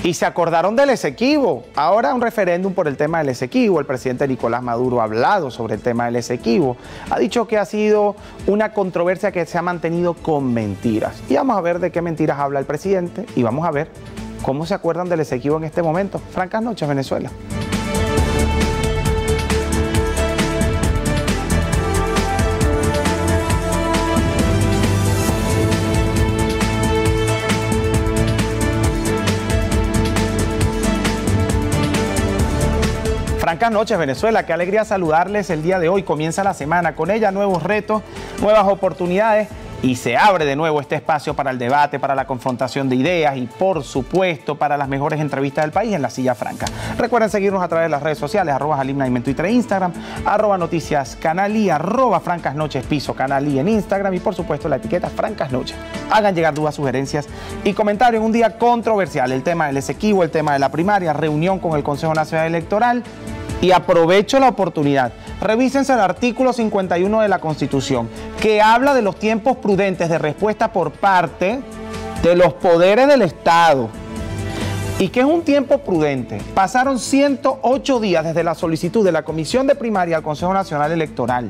Y se acordaron del Esequibo. Ahora un referéndum por el tema del Esequibo. El presidente Nicolás Maduro ha hablado sobre el tema del Esequibo. Ha dicho que ha sido una controversia que se ha mantenido con mentiras. Y vamos a ver de qué mentiras habla el presidente y vamos a ver cómo se acuerdan del Esequibo en este momento. Francas noches, Venezuela. Francas noches, Venezuela. Qué alegría saludarles el día de hoy. Comienza la semana, con ella nuevos retos, nuevas oportunidades y se abre de nuevo este espacio para el debate, para la confrontación de ideas y, por supuesto, para las mejores entrevistas del país en La Silla Franca. Recuerden seguirnos a través de las redes sociales, @Halim en Twitter e Instagram, @Noticias Canal I, @Francas Noches Piso Canal I en Instagram y, por supuesto, la etiqueta Francas Noches. Hagan llegar dudas, sugerencias y comentarios en un día controversial. El tema del Esequibo, el tema de la primaria, reunión con el Consejo Nacional Electoral. Y aprovecho la oportunidad, revísense el artículo 51 de la Constitución, que habla de los tiempos prudentes de respuesta por parte de los poderes del Estado. ¿Y qué es un tiempo prudente? Pasaron 108 días desde la solicitud de la Comisión de Primaria al Consejo Nacional Electoral.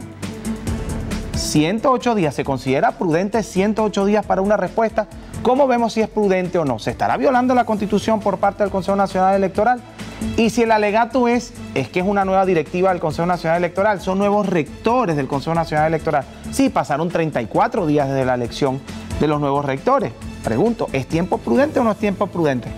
108 días, ¿se considera prudente 108 días para una respuesta? ¿Cómo vemos si es prudente o no? ¿Se estará violando la Constitución por parte del Consejo Nacional Electoral? Y si el alegato es que es una nueva directiva del Consejo Nacional Electoral, son nuevos rectores del Consejo Nacional Electoral. Sí, pasaron 34 días desde la elección de los nuevos rectores. Pregunto, ¿es tiempo prudente o no es tiempo prudente?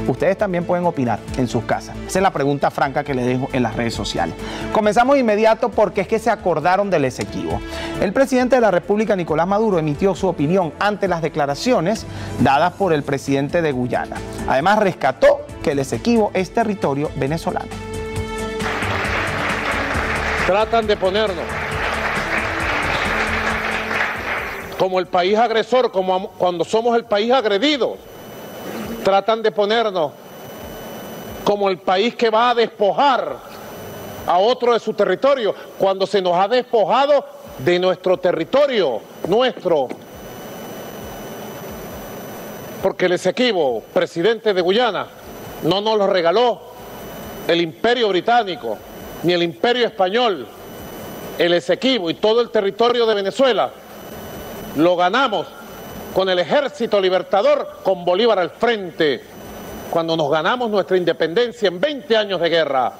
Ustedes también pueden opinar en sus casas. Esa es la pregunta franca que le dejo en las redes sociales. Comenzamos de inmediato porque es que se acordaron del Esequibo. El presidente de la República, Nicolás Maduro, emitió su opinión ante las declaraciones dadas por el presidente de Guyana. Además, rescató que el Esequibo es territorio venezolano. Tratan de ponernos como el país agresor, como cuando somos el país agredido. Tratan de ponernos como el país que va a despojar a otro de su territorio, cuando se nos ha despojado de nuestro territorio, porque el Esequibo, presidente de Guyana, no nos lo regaló el Imperio Británico, ni el Imperio Español. El Esequibo y todo el territorio de Venezuela lo ganamos con el Ejército Libertador, con Bolívar al frente, cuando nos ganamos nuestra independencia en 20 años de guerra,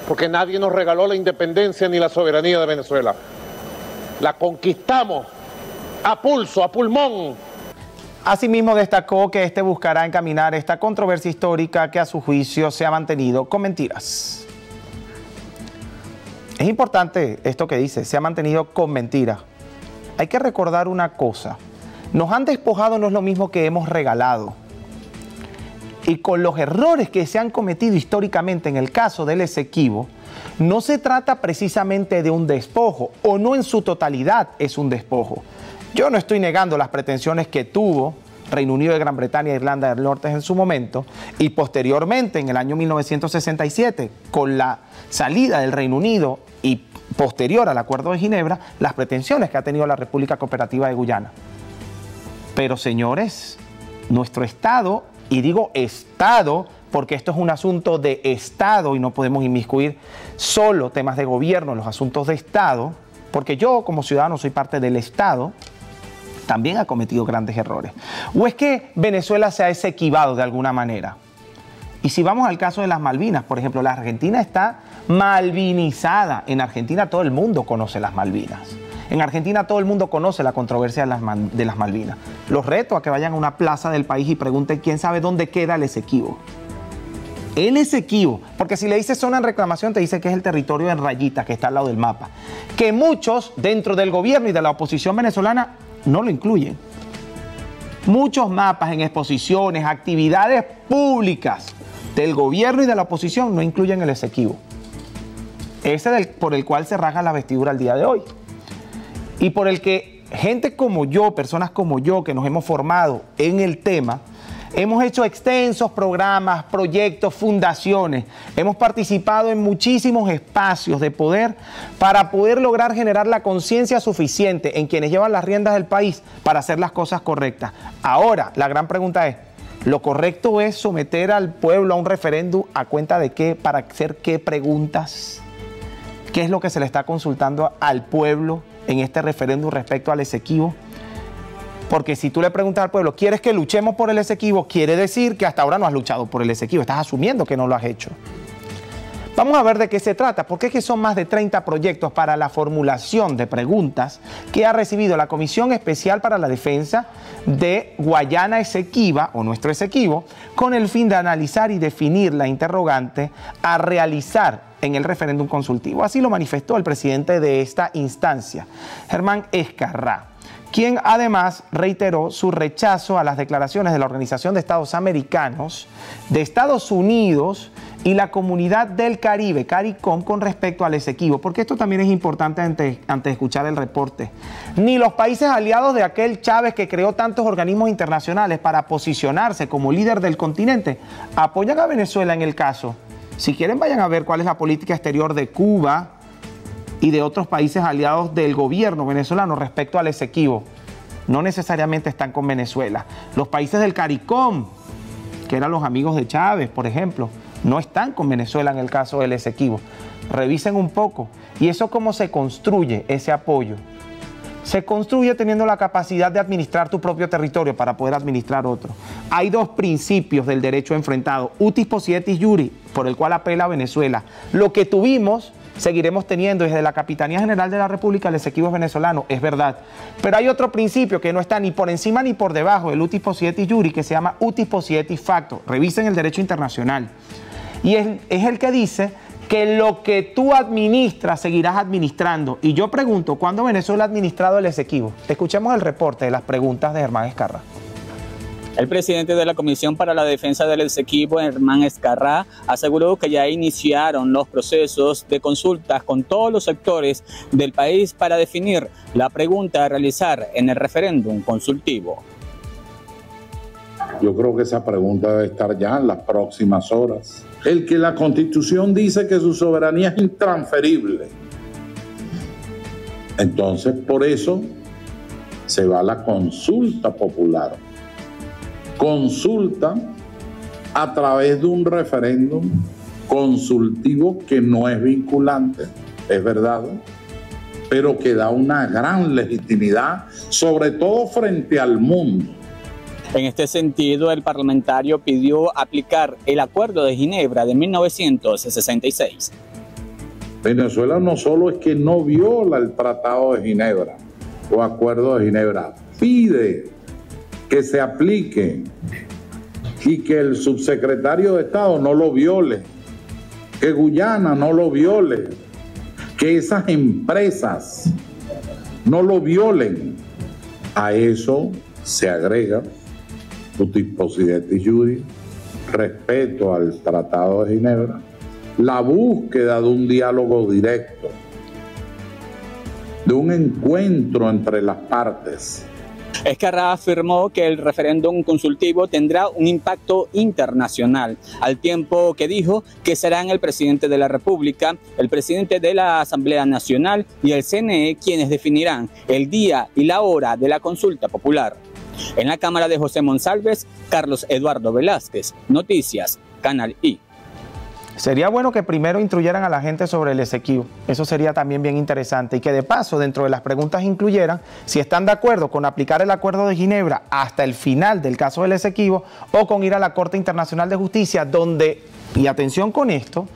porque nadie nos regaló la independencia ni la soberanía de Venezuela. La conquistamos a pulso, a pulmón. Asimismo, destacó que buscará encaminar esta controversia histórica que a su juicio se ha mantenido con mentiras. Es importante esto que dice, se ha mantenido con mentiras. Hay que recordar una cosa. Nos han despojado no es lo mismo que hemos regalado. Y con los errores que se han cometido históricamente en el caso del Esequibo, no se trata precisamente de un despojo, o no en su totalidad es un despojo. Yo no estoy negando las pretensiones que tuvo Reino Unido de Gran Bretaña e Irlanda del Norte en su momento, y posteriormente, en el año 1967, con la salida del Reino Unido y posterior al Acuerdo de Ginebra, las pretensiones que ha tenido la República Cooperativa de Guyana. Pero, señores, nuestro Estado, y digo Estado porque esto es un asunto de Estado y no podemos inmiscuir solo temas de gobierno en los asuntos de Estado, porque yo como ciudadano soy parte del Estado, también ha cometido grandes errores. ¿O es que Venezuela se ha esequivado de alguna manera? Y si vamos al caso de las Malvinas, por ejemplo, la Argentina está malvinizada. En Argentina todo el mundo conoce las Malvinas. En Argentina todo el mundo conoce la controversia de las Malvinas. Los reto a que vayan a una plaza del país y pregunten quién sabe dónde queda el Esequibo. El Esequibo, porque si le dices zona en reclamación te dice que es el territorio en rayitas que está al lado del mapa. Que muchos dentro del gobierno y de la oposición venezolana no lo incluyen. Muchos mapas en exposiciones, actividades públicas del gobierno y de la oposición no incluyen el Esequibo. Ese por el cual se rasga la vestidura al día de hoy. Y por el que gente como yo, personas como yo, que nos hemos formado en el tema, hemos hecho extensos programas, proyectos, fundaciones, hemos participado en muchísimos espacios de poder para poder lograr generar la conciencia suficiente en quienes llevan las riendas del país para hacer las cosas correctas. Ahora, la gran pregunta es, Lo correcto es someter al pueblo a un referéndum a cuenta de qué, para hacer qué preguntas, qué es lo que se le está consultando al pueblo en este referéndum respecto al Esequibo. Porque si tú le preguntas al pueblo, ¿quieres que luchemos por el Esequibo? Quiere decir que hasta ahora no has luchado por el Esequibo, estás asumiendo que no lo has hecho. Vamos a ver de qué se trata, porque es que son más de 30 proyectos para la formulación de preguntas que ha recibido la Comisión Especial para la Defensa de Guayana Esequiba, o nuestro Esequibo, con el fin de analizar y definir la interrogante a realizar en el referéndum consultivo. Así lo manifestó el presidente de esta instancia, Germán Escarrá, quien además reiteró su rechazo a las declaraciones de la Organización de Estados Americanos, de Estados Unidos y la Comunidad del Caribe, CARICOM, con respecto al Esequibo, porque esto también es importante antes de escuchar el reporte. Ni los países aliados de aquel Chávez que creó tantos organismos internacionales para posicionarse como líder del continente apoyan a Venezuela en el caso. Si quieren, vayan a ver cuál es la política exterior de Cuba y de otros países aliados del gobierno venezolano respecto al Esequibo. No necesariamente están con Venezuela. Los países del CARICOM, que eran los amigos de Chávez, por ejemplo, no están con Venezuela en el caso del Esequibo. Revisen un poco. ¿Y eso cómo se construye, ese apoyo? Se construye teniendo la capacidad de administrar tu propio territorio para poder administrar otro. Hay dos principios del derecho enfrentado, utis possidetis iuri, por el cual apela Venezuela. Lo que tuvimos, seguiremos teniendo desde la Capitanía General de la República, el Esequibo es venezolano, es verdad. Pero hay otro principio que no está ni por encima ni por debajo del utis possidetis iuri, que se llama utis possidetis facto. Revisen el derecho internacional. Y es el que dice que lo que tú administras seguirás administrando. Y yo pregunto, ¿cuándo Venezuela ha administrado el Esequibo? Escuchemos el reporte de las preguntas de Germán Escarrá. El presidente de la Comisión para la Defensa del Esequibo, Germán Escarrá, aseguró que ya iniciaron los procesos de consultas con todos los sectores del país para definir la pregunta a realizar en el referéndum consultivo. Yo creo que esa pregunta debe estar ya en las próximas horas. El que la Constitución dice que su soberanía es intransferible. Entonces, por eso se va a la consulta popular. Consulta a través de un referéndum consultivo que no es vinculante, es verdad, pero que da una gran legitimidad, sobre todo frente al mundo. En este sentido, el parlamentario pidió aplicar el Acuerdo de Ginebra de 1966. Venezuela no solo es que no viola el Tratado de Ginebra o Acuerdo de Ginebra, pide que se aplique y que el subsecretario de Estado no lo viole, que Guyana no lo viole, que esas empresas no lo violen. A eso se agrega utis possidetis iuri, respeto al Tratado de Ginebra, la búsqueda de un diálogo directo, de un encuentro entre las partes. Escarrá afirmó que el referéndum consultivo tendrá un impacto internacional, al tiempo que dijo que serán el presidente de la República, el presidente de la Asamblea Nacional y el CNE quienes definirán el día y la hora de la consulta popular. En la cámara de José Monsalves, Carlos Eduardo Velázquez, Noticias, Canal I. Sería bueno que primero instruyeran a la gente sobre el Esequibo. Eso sería también bien interesante. Y que de paso, dentro de las preguntas incluyeran si están de acuerdo con aplicar el Acuerdo de Ginebra hasta el final del caso del Esequibo o con ir a la Corte Internacional de Justicia, donde, y atención con esto,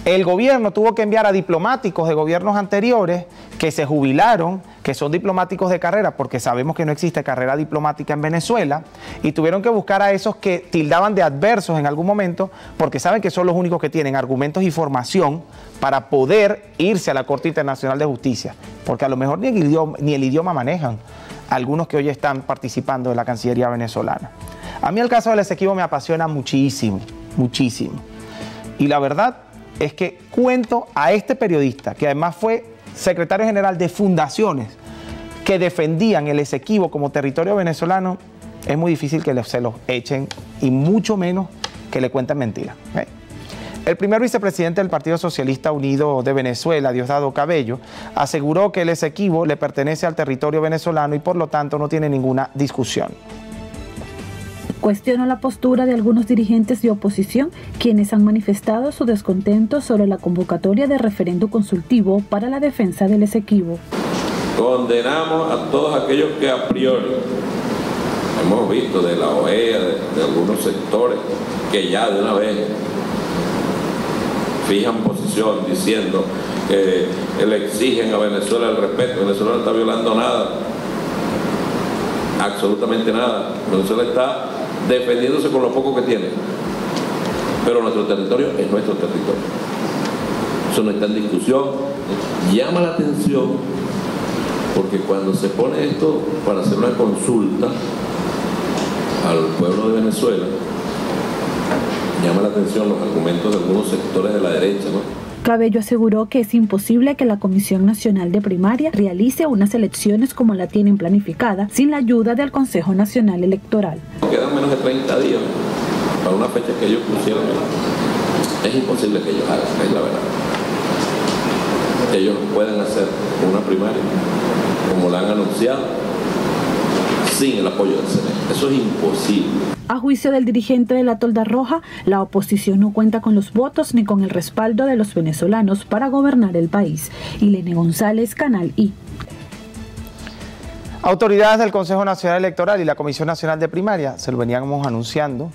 el gobierno tuvo que enviar a diplomáticos de gobiernos anteriores que se jubilaron, que son diplomáticos de carrera, porque sabemos que no existe carrera diplomática en Venezuela, y tuvieron que buscar a esos que tildaban de adversos en algún momento, porque saben que son los únicos que tienen argumentos y formación para poder irse a la Corte Internacional de Justicia, porque a lo mejor ni el idioma manejan algunos que hoy están participando de la Cancillería venezolana. A mí el caso del Esequibo me apasiona muchísimo, muchísimo. Y la verdad es que cuento a este periodista, que además fue secretario general de fundaciones que defendían el Esequibo como territorio venezolano, es muy difícil que se los echen y mucho menos que le cuenten mentiras. El primer vicepresidente del Partido Socialista Unido de Venezuela, Diosdado Cabello, aseguró que el Esequibo le pertenece al territorio venezolano y por lo tanto no tiene ninguna discusión. Cuestionó la postura de algunos dirigentes de oposición, quienes han manifestado su descontento sobre la convocatoria de referendo consultivo para la defensa del Esequibo. Condenamos a todos aquellos que a priori hemos visto de la OEA, de algunos sectores, que ya de una vez fijan posición diciendo que le exigen a Venezuela el respeto. Venezuela no está violando nada, absolutamente nada. Venezuela está defendiéndose con lo poco que tiene, pero nuestro territorio es nuestro territorio. Eso no está en discusión. Llama la atención porque cuando se pone esto para hacer una consulta al pueblo de Venezuela, llama la atención los argumentos de algunos sectores de la derecha, ¿no? Cabello aseguró que es imposible que la Comisión Nacional de Primaria realice unas elecciones como la tienen planificada sin la ayuda del Consejo Nacional Electoral. Quedan menos de 30 días para una fecha que ellos pusieron. Es imposible que ellos hagan, es la verdad. Ellos pueden hacer una primaria como la han anunciado sin el apoyo del CNE. Eso es imposible. A juicio del dirigente de la Tolda Roja, la oposición no cuenta con los votos ni con el respaldo de los venezolanos para gobernar el país. Ilene González, Canal I. Autoridades del Consejo Nacional Electoral y la Comisión Nacional de Primaria, se lo veníamos anunciando,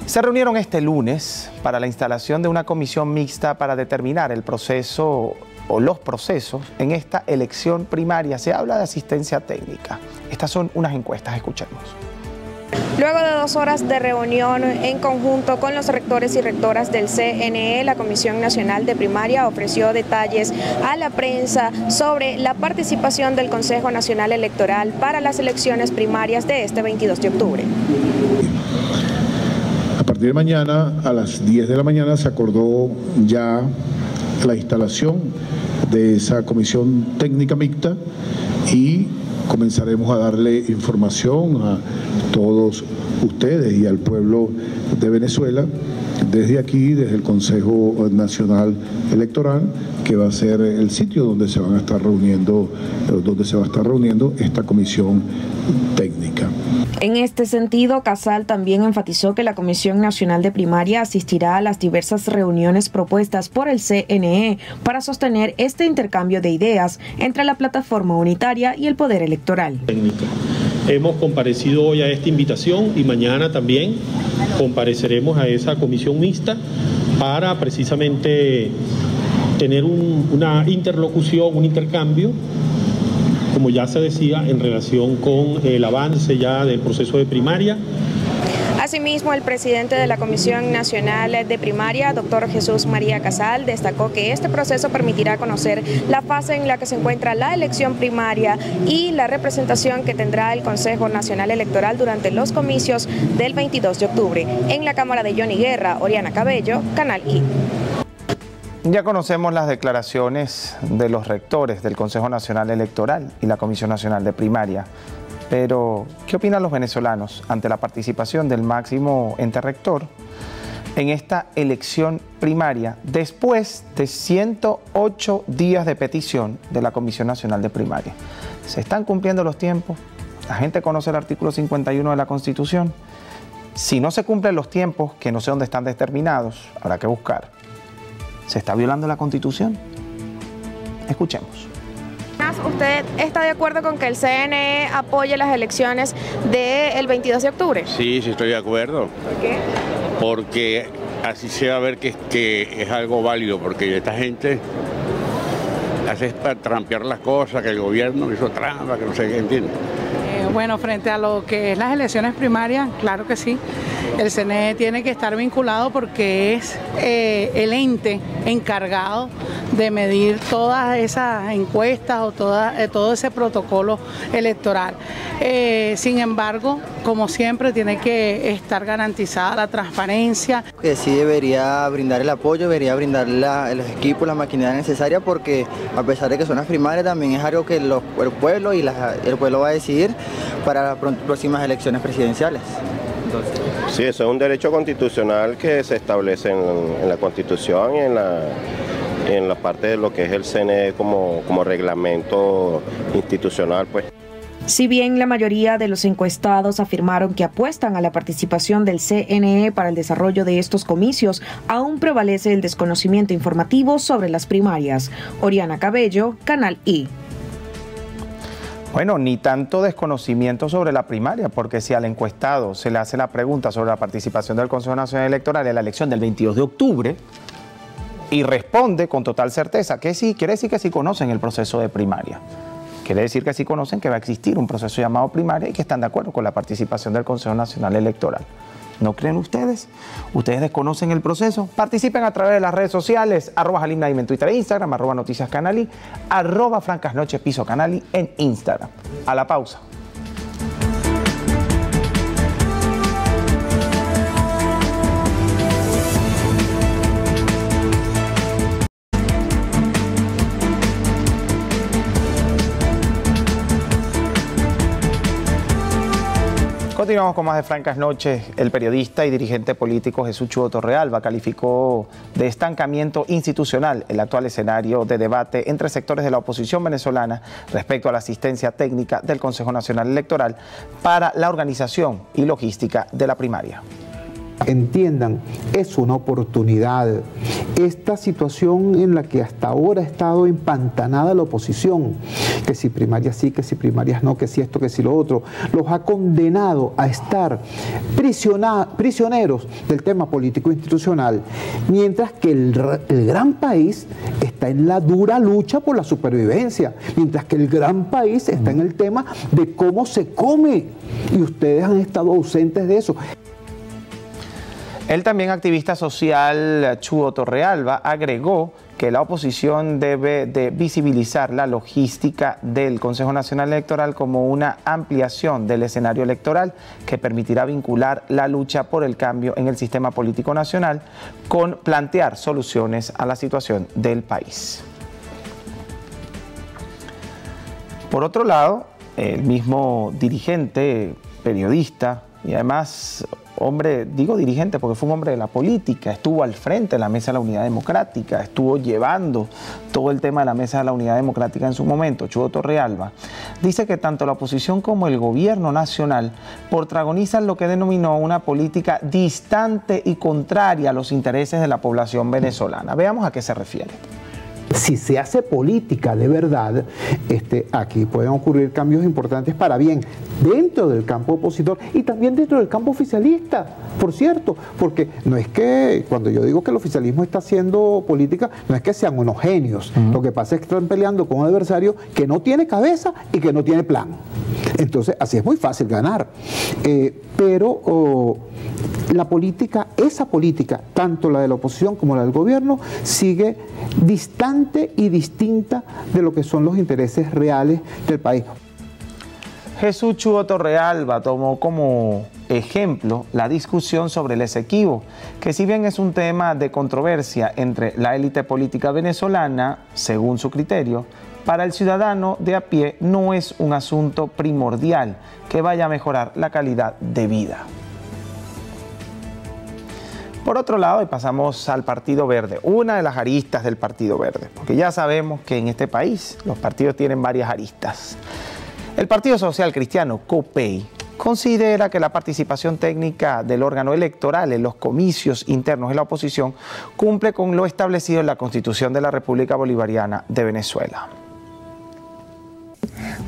se reunieron este lunes para la instalación de una comisión mixta para determinar el proceso o los procesos en esta elección primaria. Se habla de asistencia técnica. Estas son unas encuestas, escuchemos. Luego de 2 horas de reunión en conjunto con los rectores y rectoras del CNE, la Comisión Nacional de Primaria ofreció detalles a la prensa sobre la participación del Consejo Nacional Electoral para las elecciones primarias de este 22 de octubre. A partir de mañana, a las 10 de la mañana, se acordó ya la instalación de esa comisión técnica mixta y comenzaremos a darle información a todos ustedes y al pueblo de Venezuela desde aquí, desde el Consejo Nacional Electoral, que va a ser el sitio donde se van a estar reuniendo, esta comisión técnica. En este sentido, Casal también enfatizó que la Comisión Nacional de Primaria asistirá a las diversas reuniones propuestas por el CNE para sostener este intercambio de ideas entre la plataforma unitaria y el Poder Electoral. Hemos comparecido hoy a esta invitación y mañana también compareceremos a esa comisión mixta para precisamente tener una interlocución, un intercambio, como ya se decía, en relación con el avance ya del proceso de primaria. Asimismo, el presidente de la Comisión Nacional de Primaria, doctor Jesús María Casal, destacó que este proceso permitirá conocer la fase en la que se encuentra la elección primaria y la representación que tendrá el Consejo Nacional Electoral durante los comicios del 22 de octubre. En la Cámara de Johnny Guerra, Oriana Cabello, Canal I. Ya conocemos las declaraciones de los rectores del Consejo Nacional Electoral y la Comisión Nacional de Primaria. Pero, ¿qué opinan los venezolanos ante la participación del máximo ente rector en esta elección primaria después de 108 días de petición de la Comisión Nacional de Primaria? ¿Se están cumpliendo los tiempos? ¿La gente conoce el artículo 51 de la Constitución? Si no se cumplen los tiempos, que no sé dónde están determinados, habrá que buscar. ¿Se está violando la Constitución? Escuchemos. ¿Usted está de acuerdo con que el CNE apoye las elecciones del 22 de octubre? Sí, estoy de acuerdo. ¿Por qué? Porque así se va a ver que es algo válido, porque esta gente hace para trampear las cosas, que el gobierno hizo trampa, que no sé qué, entiende. Bueno, frente a lo que es las elecciones primarias, claro que sí. El CNE tiene que estar vinculado porque es el ente encargado de medir todas esas encuestas o todo ese protocolo electoral. Sin embargo, como siempre, tiene que estar garantizada la transparencia. Que sí debería brindar el apoyo, debería brindar los equipos, la maquinaria necesaria, porque a pesar de que son las primarias, también es algo que el pueblo y el pueblo va a decidir para las próximas elecciones presidenciales. Sí, eso es un derecho constitucional que se establece en la Constitución y en la parte de lo que es el CNE como reglamento institucional, pues. Si bien la mayoría de los encuestados afirmaron que apuestan a la participación del CNE para el desarrollo de estos comicios, aún prevalece el desconocimiento informativo sobre las primarias. Oriana Cabello, Canal I. Bueno, ni tanto desconocimiento sobre la primaria, porque si al encuestado se le hace la pregunta sobre la participación del Consejo Nacional Electoral en la elección del 22 de octubre y responde con total certeza que sí, quiere decir que sí conocen el proceso de primaria. Quiere decir que sí conocen que va a existir un proceso llamado primaria y que están de acuerdo con la participación del Consejo Nacional Electoral. ¿No creen ustedes? ¿Ustedes desconocen el proceso? Participen a través de las redes sociales, @JalimNaim en Twitter e Instagram, @NoticiasCanali, @FrancasNoches Piso Canali en Instagram. A la pausa. Continuamos con más de Francas Noches. El periodista y dirigente político Jesús Chuo Torrealba calificó de estancamiento institucional el actual escenario de debate entre sectores de la oposición venezolana respecto a la asistencia técnica del Consejo Nacional Electoral para la organización y logística de la primaria. Entiendan, es una oportunidad. Esta situación en la que hasta ahora ha estado empantanada la oposición, que si primarias sí, que si primarias no, que si esto, que si lo otro, los ha condenado a estar prisioneros del tema político institucional, mientras que el gran país está en la dura lucha por la supervivencia, mientras que el gran país está en el tema de cómo se come, y ustedes han estado ausentes de eso. El también activista social Chuo Torrealba agregó que la oposición debe de visibilizar la logística del Consejo Nacional Electoral como una ampliación del escenario electoral que permitirá vincular la lucha por el cambio en el sistema político nacional con plantear soluciones a la situación del país. Por otro lado, el mismo dirigente, periodista y además hombre, digo dirigente porque fue un hombre de la política, estuvo al frente de la Mesa de la Unidad Democrática, estuvo llevando todo el tema de la Mesa de la Unidad Democrática en su momento, Chuo Torrealba, dice que tanto la oposición como el gobierno nacional protagonizan lo que denominó una política distante y contraria a los intereses de la población venezolana. Veamos a qué se refiere. Si se hace política de verdad, aquí pueden ocurrir cambios importantes para bien dentro del campo opositor y también dentro del campo oficialista, por cierto, porque no es que, cuando yo digo que el oficialismo está haciendo política, no es que sean unos genios, lo que pasa es que están peleando con un adversario que no tiene cabeza y que no tiene plan. Entonces, así es muy fácil ganar, pero la política, esa política, tanto la de la oposición como la del gobierno, sigue distante y distinta de lo que son los intereses reales del país. Jesús Chuo Torrealba tomó como ejemplo la discusión sobre el Esequibo, que si bien es un tema de controversia entre la élite política venezolana, según su criterio, para el ciudadano de a pie no es un asunto primordial que vaya a mejorar la calidad de vida. Por otro lado, y pasamos al Partido Verde, una de las aristas del Partido Verde, porque ya sabemos que en este país los partidos tienen varias aristas. El Partido Social Cristiano, COPEI, considera que la participación técnica del órgano electoral en los comicios internos de la oposición cumple con lo establecido en la Constitución de la República Bolivariana de Venezuela.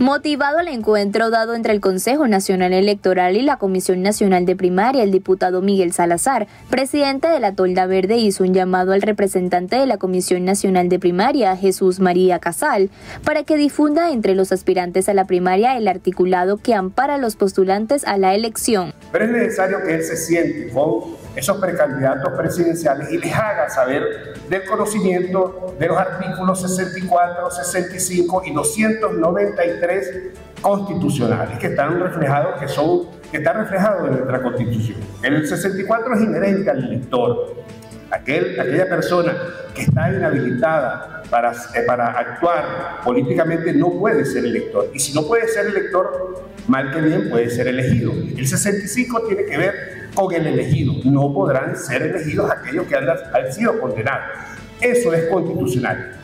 Motivado al encuentro dado entre el Consejo Nacional Electoral y la Comisión Nacional de Primaria, el diputado Miguel Salazar, presidente de la Tolda Verde, hizo un llamado al representante de la Comisión Nacional de Primaria, Jesús María Casal, para que difunda entre los aspirantes a la primaria el articulado que ampara a los postulantes a la elección. Pero es necesario que él se siente con esos precandidatos presidenciales y les haga saber del conocimiento de los artículos 64, 65 y 293 constitucionales que están reflejados, que está reflejado en nuestra Constitución. El 64 es inherente al elector, aquella persona que está inhabilitada para actuar políticamente no puede ser elector, y si no puede ser elector, mal que bien puede ser elegido. El 65 tiene que ver con el elegido, no podrán ser elegidos aquellos que han sido condenados. Eso es constitucional.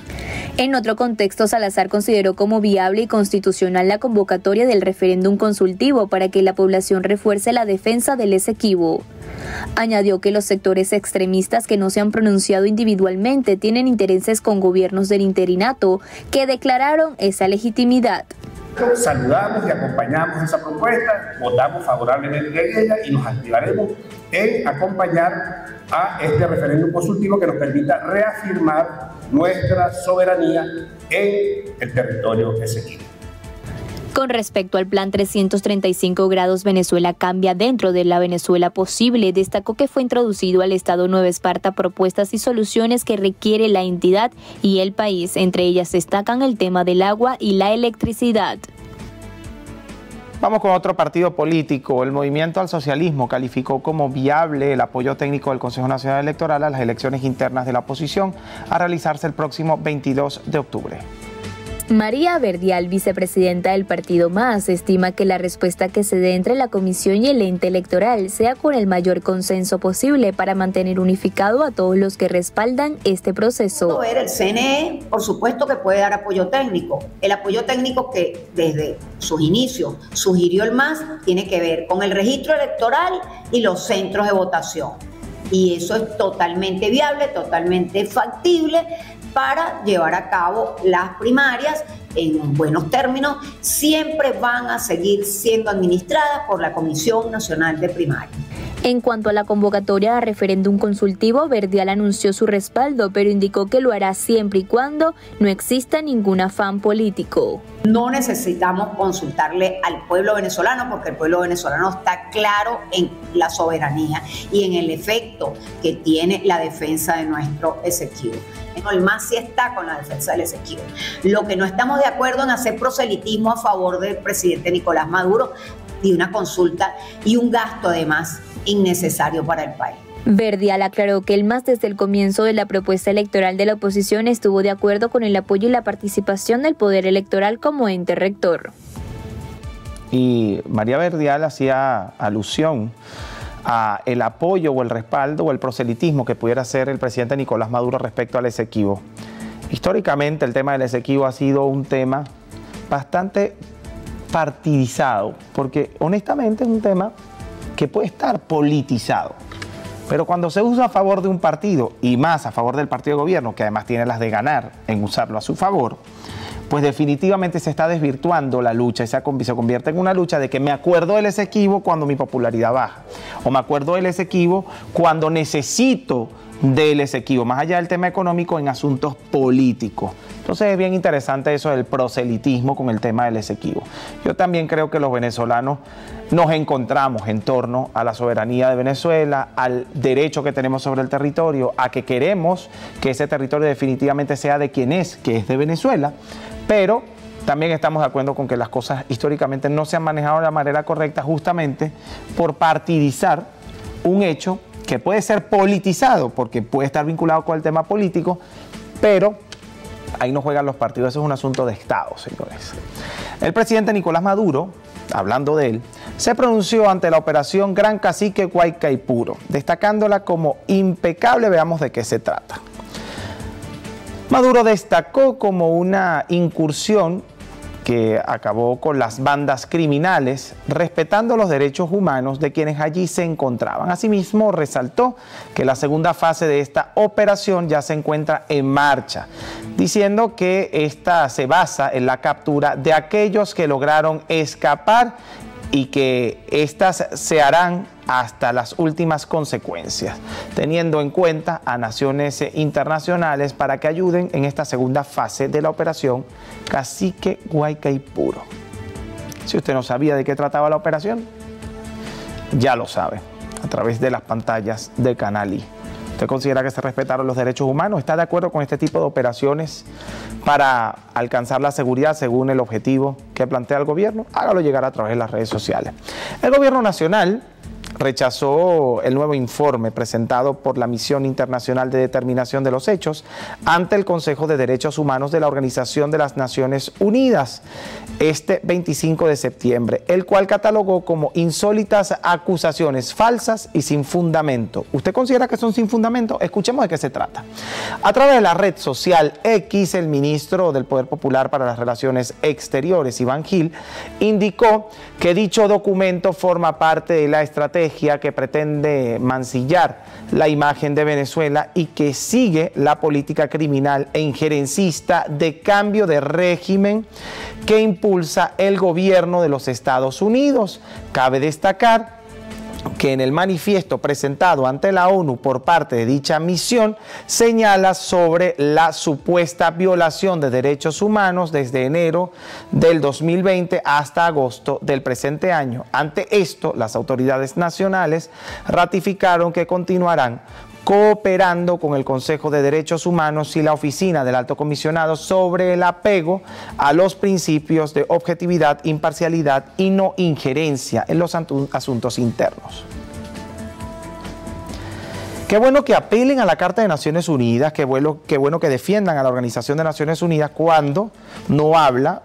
En otro contexto, Salazar consideró como viable y constitucional la convocatoria del referéndum consultivo para que la población refuerce la defensa del Esequibo. Añadió que los sectores extremistas que no se han pronunciado individualmente tienen intereses con gobiernos del interinato que declararon esa legitimidad. Saludamos y acompañamos esa propuesta, votamos favorablemente a ella y nos activaremos en acompañar a este referéndum consultivo que nos permita reafirmar nuestra soberanía en el territorio Esequibo. Con respecto al plan 335 grados Venezuela cambia dentro de la Venezuela posible, destacó que fue introducido al Estado Nueva Esparta propuestas y soluciones que requiere la entidad y el país. Entre ellas destacan el tema del agua y la electricidad. Vamos con otro partido político. El Movimiento al Socialismo calificó como viable el apoyo técnico del Consejo Nacional Electoral a las elecciones internas de la oposición a realizarse el próximo 22 de octubre. María Verdial, vicepresidenta del partido MAS, estima que la respuesta que se dé entre la comisión y el ente electoral sea con el mayor consenso posible para mantener unificado a todos los que respaldan este proceso. El CNE, por supuesto que puede dar apoyo técnico. El apoyo técnico que desde sus inicios sugirió el MAS tiene que ver con el registro electoral y los centros de votación. Y eso es totalmente viable, totalmente factible para llevar a cabo las primarias en buenos términos. Siempre van a seguir siendo administradas por la Comisión Nacional de Primarias. En cuanto a la convocatoria a referéndum consultivo, Verdial anunció su respaldo, pero indicó que lo hará siempre y cuando no exista ningún afán político. No necesitamos consultarle al pueblo venezolano porque el pueblo venezolano está claro en la soberanía y en el efecto que tiene la defensa de nuestro Esequibo. El MAS sí está con la defensa del Esequibo. Lo que no estamos de acuerdo en hacer proselitismo a favor del presidente Nicolás Maduro y una consulta y un gasto además innecesario para el país. Verdial aclaró que el MAS desde el comienzo de la propuesta electoral de la oposición estuvo de acuerdo con el apoyo y la participación del Poder Electoral como ente rector. Y María Verdial hacía alusión a el apoyo o el respaldo o el proselitismo que pudiera hacer el presidente Nicolás Maduro respecto al Esequibo. Históricamente el tema del Esequibo ha sido un tema bastante partidizado, porque honestamente es un tema que puede estar politizado. Pero cuando se usa a favor de un partido, y más a favor del partido de gobierno, que además tiene las de ganar en usarlo a su favor, pues definitivamente se está desvirtuando la lucha y se convierte en una lucha de que me acuerdo del Esequibo cuando mi popularidad baja, o me acuerdo del Esequibo cuando necesito del Esequibo, más allá del tema económico, en asuntos políticos. Entonces es bien interesante eso del proselitismo con el tema del Esequibo. Yo también creo que los venezolanos nos encontramos en torno a la soberanía de Venezuela, al derecho que tenemos sobre el territorio, a que queremos que ese territorio definitivamente sea de quien es, que es de Venezuela, pero también estamos de acuerdo con que las cosas históricamente no se han manejado de la manera correcta justamente por partidizar un hecho que puede ser politizado porque puede estar vinculado con el tema político, pero ahí no juegan los partidos, eso es un asunto de Estado, señores. El presidente Nicolás Maduro, hablando de él, se pronunció ante la operación Gran Cacique Guaycaipuro, destacándola como impecable. Veamos de qué se trata. Maduro destacó como una incursión que acabó con las bandas criminales, respetando los derechos humanos de quienes allí se encontraban. Asimismo, resaltó que la segunda fase de esta operación ya se encuentra en marcha, diciendo que esta se basa en la captura de aquellos que lograron escapar y que éstas se harán hasta las últimas consecuencias, teniendo en cuenta a naciones internacionales para que ayuden en esta segunda fase de la operación Cacique Guaycaipuro. Si usted no sabía de qué trataba la operación, ya lo sabe, a través de las pantallas de Canal I. ¿Usted considera que se respetaron los derechos humanos? ¿Está de acuerdo con este tipo de operaciones para alcanzar la seguridad según el objetivo que plantea el gobierno? Hágalo llegar a través de las redes sociales. El gobierno nacional rechazó el nuevo informe presentado por la Misión Internacional de Determinación de los Hechos ante el Consejo de Derechos Humanos de la Organización de las Naciones Unidas este 25 de septiembre, el cual catalogó como insólitas acusaciones falsas y sin fundamento. ¿Usted considera que son sin fundamento? Escuchemos de qué se trata. A través de la red social X, el ministro del Poder Popular para las Relaciones Exteriores, Iván Gil, indicó que dicho documento forma parte de la estrategia que pretende mancillar la imagen de Venezuela y que sigue la política criminal e injerencista de cambio de régimen que impulsa el gobierno de los Estados Unidos. Cabe destacar que en el manifiesto presentado ante la ONU por parte de dicha misión señala sobre la supuesta violación de derechos humanos desde enero del 2020 hasta agosto del presente año. Ante esto, las autoridades nacionales ratificaron que continuarán cooperando con el Consejo de Derechos Humanos y la Oficina del Alto Comisionado sobre el apego a los principios de objetividad, imparcialidad y no injerencia en los asuntos internos. Qué bueno que apelen a la Carta de Naciones Unidas, qué bueno que defiendan a la Organización de Naciones Unidas cuando no habla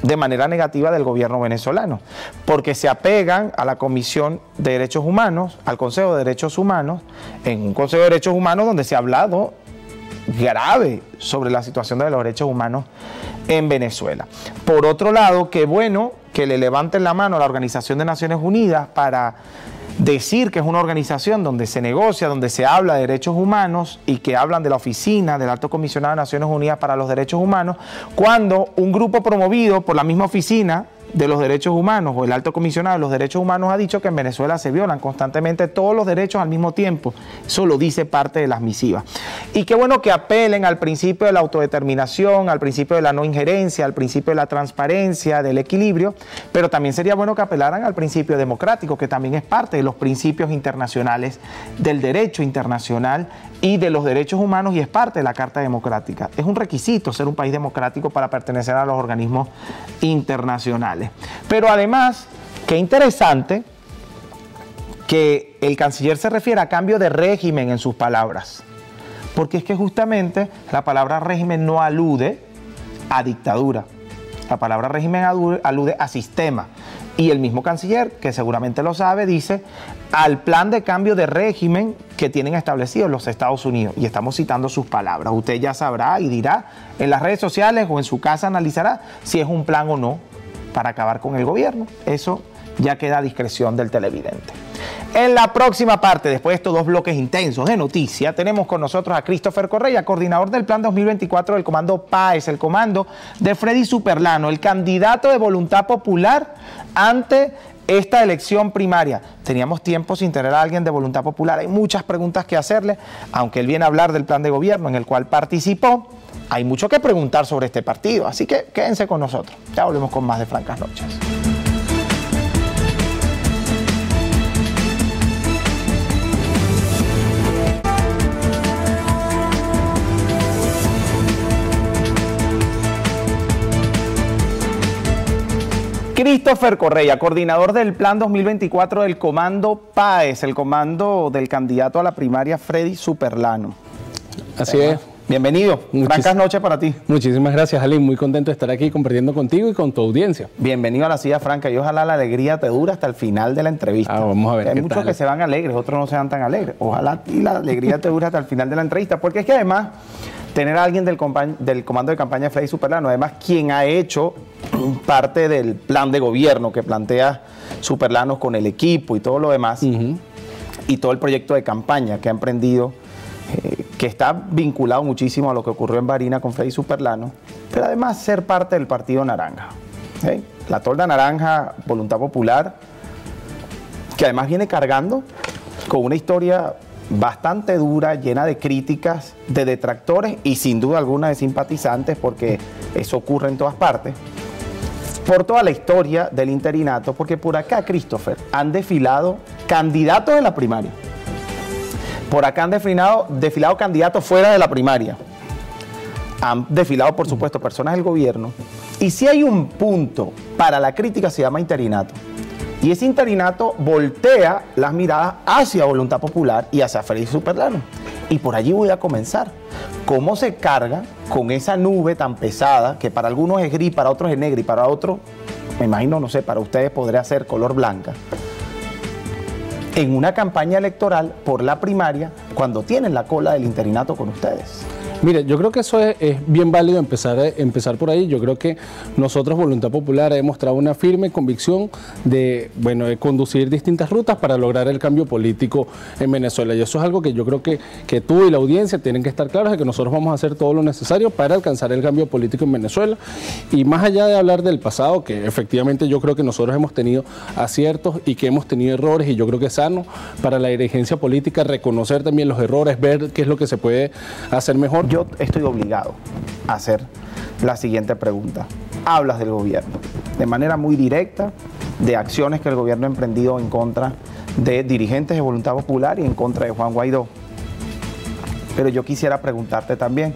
de manera negativa del gobierno venezolano, porque se apegan a la Comisión de Derechos Humanos, al Consejo de Derechos Humanos, en un Consejo de Derechos Humanos donde se ha hablado grave sobre la situación de los derechos humanos en Venezuela. Por otro lado, qué bueno que le levanten la mano a la Organización de Naciones Unidas para decir que es una organización donde se negocia, donde se habla de derechos humanos y que hablan de la oficina del Alto Comisionado de Naciones Unidas para los Derechos Humanos, cuando un grupo promovido por la misma oficina de los derechos humanos o el Alto Comisionado de los Derechos Humanos ha dicho que en Venezuela se violan constantemente todos los derechos al mismo tiempo. Eso lo dice parte de las misivas. Y qué bueno que apelen al principio de la autodeterminación, al principio de la no injerencia, al principio de la transparencia, del equilibrio, pero también sería bueno que apelaran al principio democrático, que también es parte de los principios internacionales del derecho internacional y de los derechos humanos y es parte de la Carta Democrática. Es un requisito ser un país democrático para pertenecer a los organismos internacionales. Pero además, qué interesante que el canciller se refiere a cambio de régimen en sus palabras, porque es que justamente la palabra régimen no alude a dictadura, la palabra régimen alude a sistema. Y el mismo canciller, que seguramente lo sabe, dice al plan de cambio de régimen que tienen establecido los Estados Unidos. Y estamos citando sus palabras. Usted ya sabrá y dirá en las redes sociales o en su casa analizará si es un plan o no para acabar con el gobierno. Eso ya queda a discreción del televidente. En la próxima parte, después de estos dos bloques intensos de noticia, tenemos con nosotros a Christopher Correa, coordinador del Plan 2024 del Comando PAES, el comando de Freddy Superlano, el candidato de Voluntad Popular ante esta elección primaria. Teníamos tiempo sin tener a alguien de Voluntad Popular. Hay muchas preguntas que hacerle, aunque él viene a hablar del plan de gobierno en el cual participó. Hay mucho que preguntar sobre este partido, así que quédense con nosotros. Ya volvemos con más de Francas Noches. Christopher Correa, coordinador del Plan 2024 del Comando PAES, el comando del candidato a la primaria Freddy Superlano. Así es. Bienvenido. Francas noches para ti. Muchísimas gracias, Ali. Muy contento de estar aquí compartiendo contigo y con tu audiencia. Bienvenido a la Silla Franca y ojalá la alegría te dure hasta el final de la entrevista. Vamos a ver. Hay muchos que se van alegres, otros no se van tan alegres. Ojalá y la alegría te dure hasta el final de la entrevista, porque es que además tener a alguien del comando de campaña de Freddy Superlano, además quien ha hecho parte del plan de gobierno que plantea Superlano con el equipo y todo lo demás, y todo el proyecto de campaña que ha emprendido, que está vinculado muchísimo a lo que ocurrió en Barinas con Freddy Superlano, pero además ser parte del Partido Naranja. La tolda naranja, Voluntad Popular, que además viene cargando con una historia bastante dura, llena de críticas, de detractores y sin duda alguna de simpatizantes, porque eso ocurre en todas partes, por toda la historia del interinato, porque por acá, Christopher, han desfilado candidatos de la primaria. Por acá han desfilado candidatos fuera de la primaria. Han desfilado, por supuesto, personas del gobierno. Y si hay un punto para la crítica, se llama interinato. Y ese interinato voltea las miradas hacia Voluntad Popular y hacia Freddy Superlano. Y por allí voy a comenzar. ¿Cómo se carga con esa nube tan pesada que para algunos es gris, para otros es negra y para otros, me imagino, no sé, para ustedes podría ser color blanca? En una campaña electoral por la primaria cuando tienen la cola del interinato con ustedes. Mire, yo creo que eso es bien válido empezar por ahí. Yo creo que nosotros, Voluntad Popular, hemos mostrado una firme convicción de conducir distintas rutas para lograr el cambio político en Venezuela. Y eso es algo que yo creo que tú y la audiencia tienen que estar claros de que nosotros vamos a hacer todo lo necesario para alcanzar el cambio político en Venezuela. Y más allá de hablar del pasado, que efectivamente yo creo que nosotros hemos tenido aciertos y que hemos tenido errores, y yo creo que es sano para la dirigencia política reconocer también los errores, ver qué es lo que se puede hacer mejor. Yo estoy obligado a hacer la siguiente pregunta. Hablas del gobierno de manera muy directa, de acciones que el gobierno ha emprendido en contra de dirigentes de Voluntad Popular y en contra de Juan Guaidó. Pero yo quisiera preguntarte también,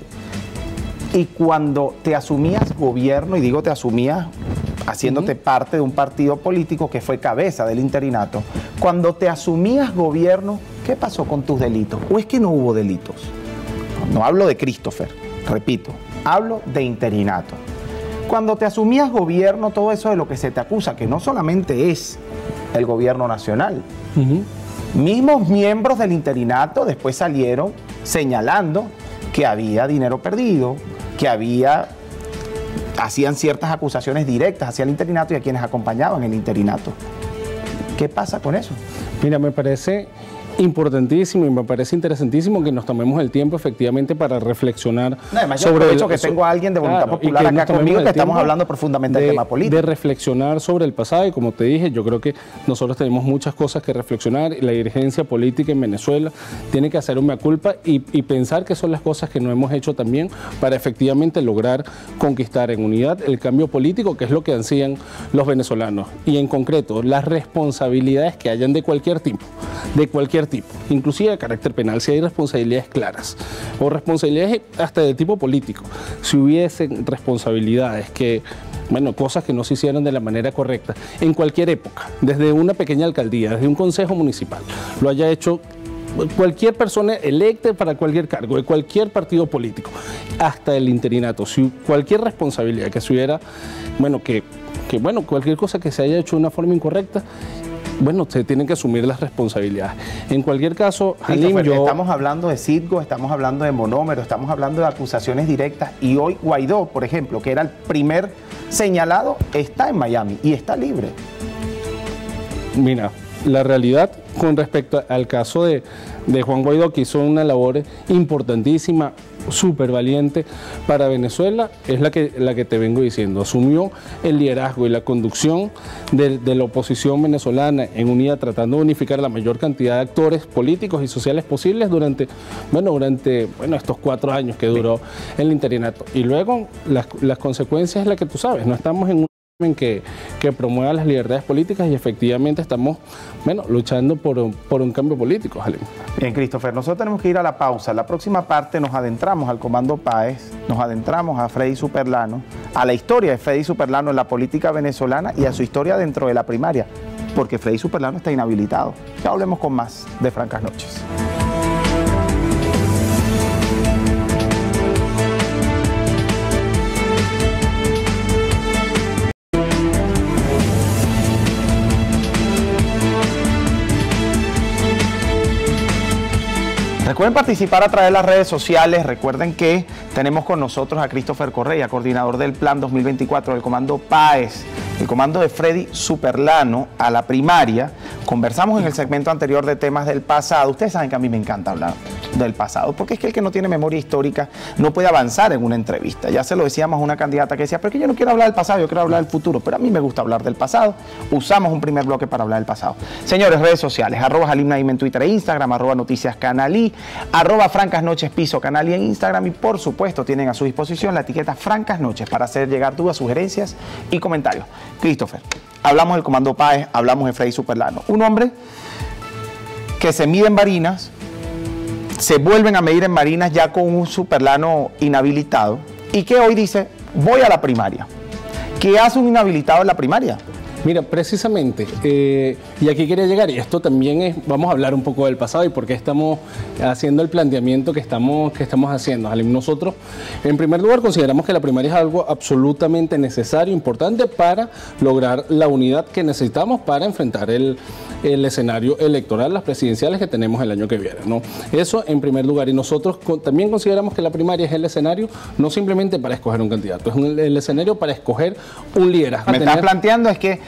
y cuando te asumías gobierno, y digo te asumías haciéndote parte de un partido político que fue cabeza del interinato, cuando te asumías gobierno, ¿qué pasó con tus delitos? ¿O es que no hubo delitos? No hablo de Christopher, repito, hablo de interinato. Cuando te asumías gobierno, todo eso de lo que se te acusa, que no solamente es el gobierno nacional, mismos miembros del interinato después salieron señalando que había dinero perdido, que hacían ciertas acusaciones directas hacia el interinato y a quienes acompañaban el interinato. ¿Qué pasa con eso? Mira, me parece importantísimo y me parece interesantísimo que nos tomemos el tiempo efectivamente para reflexionar sobre el hecho que tengo a alguien de Voluntad Popular acá conmigo que estamos hablando profundamente del tema político. De reflexionar sobre el pasado, y como te dije, yo creo que nosotros tenemos muchas cosas que reflexionar y la dirigencia política en Venezuela tiene que hacer un mea culpa y pensar que son las cosas que no hemos hecho también para efectivamente lograr conquistar en unidad el cambio político, que es lo que ansían los venezolanos, y en concreto las responsabilidades que hayan de cualquier tipo, inclusive de carácter penal, si hay responsabilidades claras o responsabilidades hasta de tipo político, si hubiesen responsabilidades que, cosas que no se hicieron de la manera correcta en cualquier época, desde una pequeña alcaldía, desde un consejo municipal, lo haya hecho cualquier persona electa para cualquier cargo, de cualquier partido político, hasta el interinato, si cualquier responsabilidad que se hubiera, cualquier cosa que se haya hecho de una forma incorrecta, se tienen que asumir las responsabilidades. En cualquier caso, Halim, estamos hablando de Citgo, estamos hablando de monómero, estamos hablando de acusaciones directas, y hoy Guaidó, por ejemplo, que era el primer señalado, está en Miami y está libre. Mira, la realidad con respecto al caso de Juan Guaidó, que hizo una labor importantísima, súper valiente para Venezuela, es la que te vengo diciendo. Asumió el liderazgo y la conducción de la oposición venezolana en unidad, tratando de unificar la mayor cantidad de actores políticos y sociales posibles durante estos 4 años que duró el interinato. Y luego las consecuencias es la que tú sabes, no estamos en un que promueva las libertades políticas y efectivamente estamos luchando por un cambio político, Halim. Bien, Christopher, nosotros tenemos que ir a la pausa. La próxima parte nos adentramos al Comando Páez, nos adentramos a Freddy Superlano, a la historia de Freddy Superlano en la política venezolana y a su historia dentro de la primaria, porque Freddy Superlano está inhabilitado. Ya hablemos con más de Francas Noches. Recuerden participar a través de las redes sociales. Recuerden que tenemos con nosotros a Christopher Correa, coordinador del Plan 2024 del Comando Páez, el comando de Freddy Superlano a la primaria. Conversamos en el segmento anterior de temas del pasado. Ustedes saben que a mí me encanta hablar del pasado, porque es que el que no tiene memoria histórica no puede avanzar en una entrevista. Ya se lo decíamos a una candidata que decía, pero es que yo no quiero hablar del pasado, yo quiero hablar del futuro, pero a mí me gusta hablar del pasado. Usamos un primer bloque para hablar del pasado. Señores, redes sociales, @Halim en Twitter e Instagram, @Noticias Canalí, @Francas Noches Piso Canalí en Instagram, y por supuesto tienen a su disposición la etiqueta Francas Noches para hacer llegar dudas, sugerencias y comentarios. Christopher, hablamos del Comando Páez, hablamos de Freddy Superlano, un hombre que se mide en Barinas, se vuelven a medir en Barinas ya con un Superlano inhabilitado, y que hoy dice, voy a la primaria. ¿Qué hace un inhabilitado en la primaria? Mira, precisamente, y aquí quería llegar, y esto también es, vamos a hablar un poco del pasado y por qué estamos haciendo el planteamiento que estamos haciendo. Nosotros, en primer lugar, consideramos que la primaria es algo absolutamente necesario, importante para lograr la unidad que necesitamos para enfrentar el escenario electoral, las presidenciales que tenemos el año que viene, ¿no? Eso en primer lugar, y nosotros también consideramos que la primaria es el escenario no simplemente para escoger un candidato, es el escenario para escoger un liderazgo. Me estás planteando es que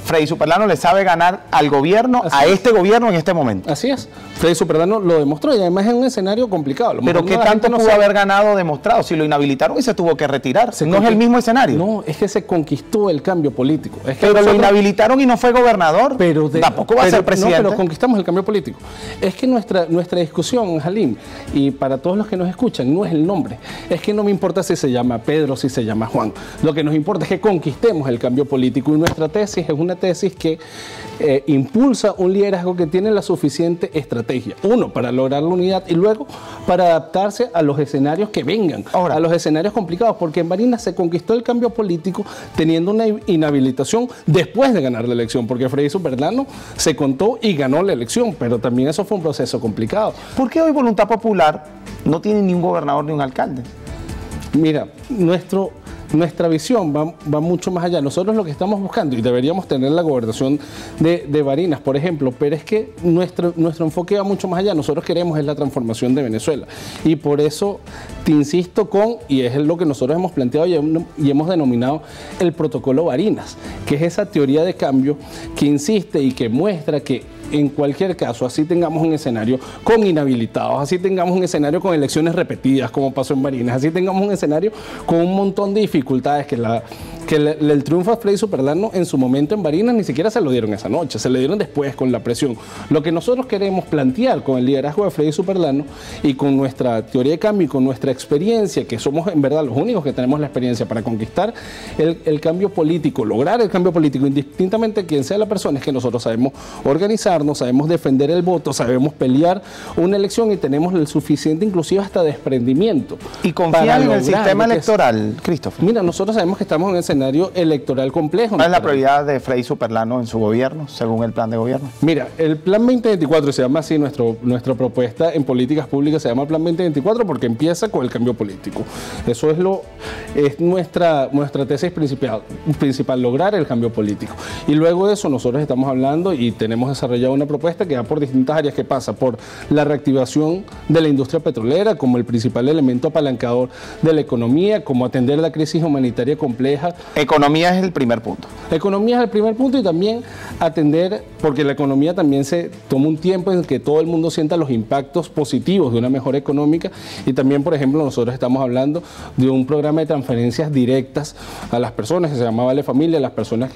Freddy Superlano le sabe ganar al gobierno, este gobierno en este momento. Así es. Freddy Superlano lo demostró y además es un escenario complicado. Pero ¿qué tanto pudo haber ganado demostrado? Si lo inhabilitaron y se tuvo que retirar. ¿No es el mismo escenario? No, es que se conquistó el cambio político. Es que pero lo inhabilitaron y no fue gobernador. Tampoco va a ser presidente. No, pero conquistamos el cambio político. Es que nuestra discusión, Halim, y para todos los que nos escuchan, no es el nombre. Es que no me importa si se llama Pedro, si se llama Juan. Lo que nos importa es que conquistemos el cambio político y nuestra tesis es una tesis que impulsa un liderazgo que tiene la suficiente estrategia. Uno, para lograr la unidad y luego para adaptarse a los escenarios que vengan, a los escenarios complicados, porque en Barinas se conquistó el cambio político teniendo una inhabilitación después de ganar la elección, porque Freddy Superlano se contó y ganó la elección, pero también eso fue un proceso complicado. ¿Por qué hoy Voluntad Popular no tiene ni un gobernador ni un alcalde? Mira, nuestra visión va mucho más allá. Nosotros lo que estamos buscando, y deberíamos tener la gobernación de Barinas, por ejemplo, pero es que nuestro enfoque va mucho más allá. Nosotros queremos es la transformación de Venezuela. Y por eso te insisto y es lo que nosotros hemos planteado y hemos denominado el protocolo Barinas, que es esa teoría de cambio que insiste y que muestra que en cualquier caso, así tengamos un escenario con inhabilitados, así tengamos un escenario con elecciones repetidas, como pasó en Barinas, así tengamos un escenario con un montón de dificultades que el triunfo de Freddy Superlano en su momento en Barinas ni siquiera se lo dieron esa noche, se le dieron después con la presión. Lo que nosotros queremos plantear con el liderazgo de Freddy Superlano y con nuestra teoría de cambio y con nuestra experiencia, que somos en verdad los únicos que tenemos la experiencia para conquistar el cambio político, lograr el cambio político, indistintamente de quién sea la persona, es que nosotros sabemos organizarnos, sabemos defender el voto, sabemos pelear una elección y tenemos el suficiente, inclusive hasta desprendimiento. ¿Y confían en el sistema electoral, Christopher? Mira, nosotros sabemos que estamos en un escenario electoral complejo. ¿Cuál es la prioridad de Freddy Superlano en su gobierno, según el plan de gobierno? Mira, el plan 2024 se llama así, nuestra propuesta en políticas públicas se llama plan 2024 porque empieza con el cambio político. Eso es nuestra tesis principal, lograr el cambio político. Y luego de eso nosotros estamos hablando y tenemos desarrollado una propuesta que va por distintas áreas, que pasa por la reactivación de la industria petrolera como el principal elemento apalancador de la economía, como atender la crisis humanitaria compleja. Economía es el primer punto. Economía es el primer punto y también atender, porque la economía también se toma un tiempo en que todo el mundo sienta los impactos positivos de una mejora económica y también, por ejemplo, nosotros estamos hablando de un programa de transferencias directas a las personas que se llama Vale Familia,